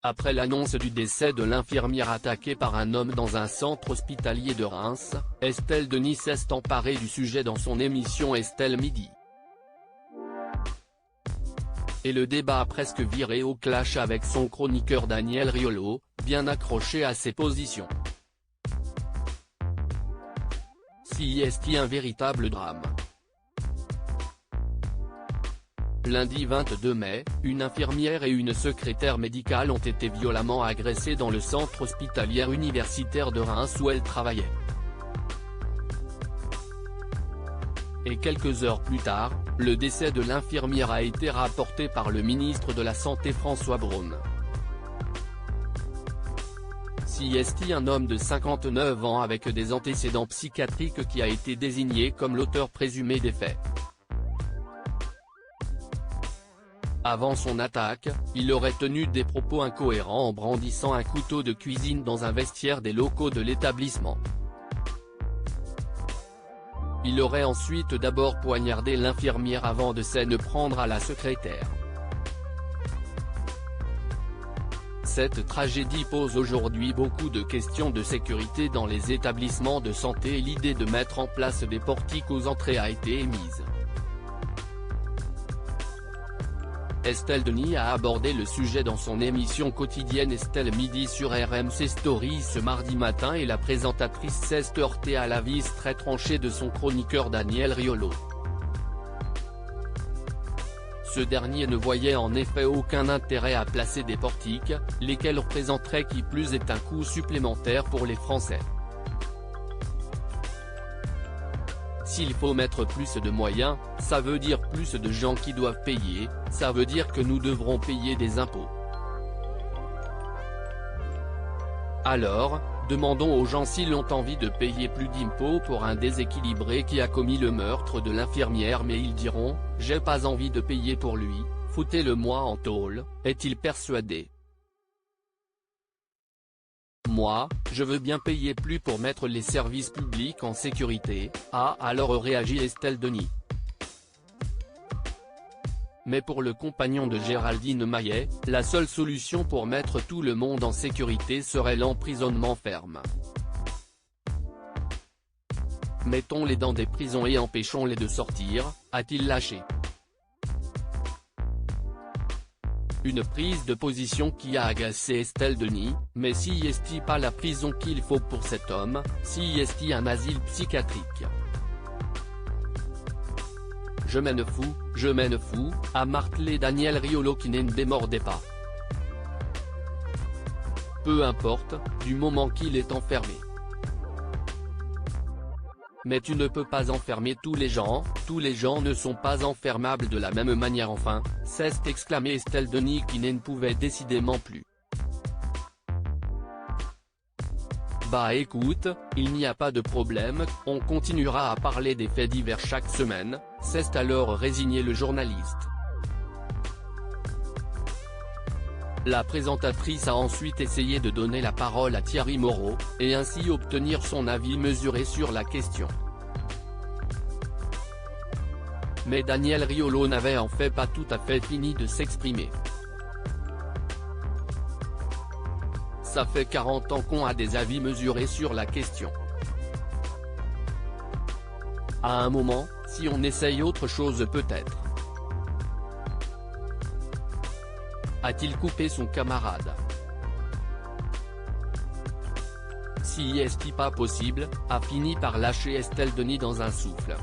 Après l'annonce du décès de l'infirmière attaquée par un homme dans un centre hospitalier de Reims, Estelle Denis s'est emparée du sujet dans son émission Estelle Midi. Et le débat a presque viré au clash avec son chroniqueur Daniel Riolo, bien accroché à ses positions. Si est-il un véritable drame? Lundi 22 mai, une infirmière et une secrétaire médicale ont été violemment agressées dans le centre hospitalier universitaire de Reims où elles travaillaient. Et quelques heures plus tard, le décès de l'infirmière a été rapporté par le ministre de la Santé François Braun. Si est-il un homme de 59 ans avec des antécédents psychiatriques qui a été désigné comme l'auteur présumé des faits. Avant son attaque, il aurait tenu des propos incohérents en brandissant un couteau de cuisine dans un vestiaire des locaux de l'établissement. Il aurait ensuite d'abord poignardé l'infirmière avant de s'en prendre à la secrétaire. Cette tragédie pose aujourd'hui beaucoup de questions de sécurité dans les établissements de santé et l'idée de mettre en place des portiques aux entrées a été émise. Estelle Denis a abordé le sujet dans son émission quotidienne Estelle Midi sur RMC Story ce mardi matin et la présentatrice s'est heurtée à l'avis très tranché de son chroniqueur Daniel Riolo. Ce dernier ne voyait en effet aucun intérêt à placer des portiques, lesquels représenteraient qui plus est un coût supplémentaire pour les Français. S'il faut mettre plus de moyens, ça veut dire plus de gens qui doivent payer, ça veut dire que nous devrons payer des impôts. Alors, demandons aux gens s'ils ont envie de payer plus d'impôts pour un déséquilibré qui a commis le meurtre de l'infirmière, mais ils diront « j'ai pas envie de payer pour lui, foutez-le-moi en tôle », est-il persuadé. Moi, je veux bien payer plus pour mettre les services publics en sécurité, a alors réagi Estelle Denis. Mais pour le compagnon de Géraldine Maillet, la seule solution pour mettre tout le monde en sécurité serait l'emprisonnement ferme. Mettons-les dans des prisons et empêchons-les de sortir, a-t-il lâché. Une prise de position qui a agacé Estelle Denis, mais si est-il pas la prison qu'il faut pour cet homme, si est-il un asile psychiatrique? Je m'en fous, a martelé Daniel Riolo qui ne démordait pas. Peu importe, du moment qu'il est enfermé. Mais tu ne peux pas enfermer tous les gens ne sont pas enfermables de la même manière enfin, s'est exclamé Estelle Denis qui ne pouvait décidément plus. Bah écoute, il n'y a pas de problème, on continuera à parler des faits divers chaque semaine, s'est alors résigné le journaliste. La présentatrice a ensuite essayé de donner la parole à Thierry Moreau, et ainsi obtenir son avis mesuré sur la question. Mais Daniel Riolo n'avait en fait pas tout à fait fini de s'exprimer. Ça fait 40 ans qu'on a des avis mesurés sur la question. À un moment, si on essaye autre chose peut-être. A-t-il coupé son camarade? Si est-il pas possible, a fini par lâcher Estelle Denis dans un souffle.